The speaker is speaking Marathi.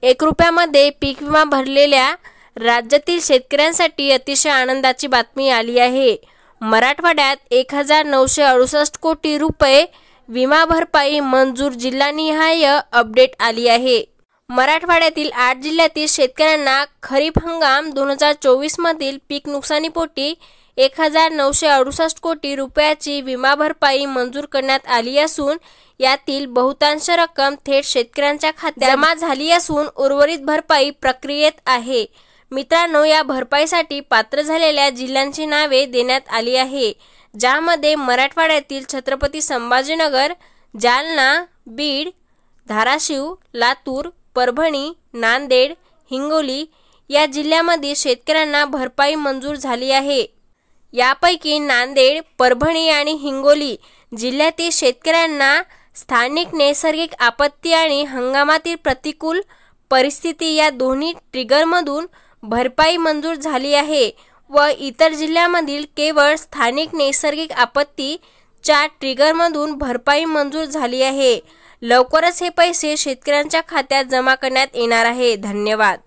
₹1 पीक विमा भरलेल्या राज्यातील शेतकऱ्यांसाठी अतिशय आनंदाची बातमी आली आहे। मराठवाड्यात 1968 कोटी रुपये विमा भरपाई मंजूर। जिल्हानिहाय अपडेट आली आहे। मराठवाड्यातील 8 जिल्ह्यातील शेतकऱ्यांना खरीप हंगाम 2024 मधील पीक नुकसानीपोटी 1968 कोटी रुपयाची विमा भरपाई मंजूर करण्यात आली असून यातील बहुतांश रक्कम थेट शेतकऱ्यांच्या खात्यात जमा झाली असून उर्वरित भरपाई प्रक्रियेत आहे। मित्रांनो, या भरपाईसाठी पात्र झालेल्या जिल्ह्यांची नावे देण्यात आली आहे, ज्यामध्ये मराठवाड्यातील छत्रपती संभाजीनगर, जालना, बीड, धाराशिव, लातूर, परभणी, नांदेड, हिंगोली या जिल्ह्यांमधील शेतकऱ्यांना भरपाई मंजूर झाली आहे। यापैकी नांदेड, परभणी आणि हिंगोली जिल्ह्यातील शेतकऱ्यांना स्थानिक नैसर्गिक आपत्ती आणि हंगामातील प्रतिकूल परिस्थिती या दोन्ही ट्रिगरमधून भरपाई मंजूर झाली आहे व इतर जिल्ह्यांमधील केवळ स्थानिक नैसर्गिक आपत्तीच्या ट्रिगरमधून भरपाई मंजूर झाली आहे। लवकरच हे पैसे शेतकऱ्यांच्या खात्यात जमा करण्यात येणार आहे। धन्यवाद।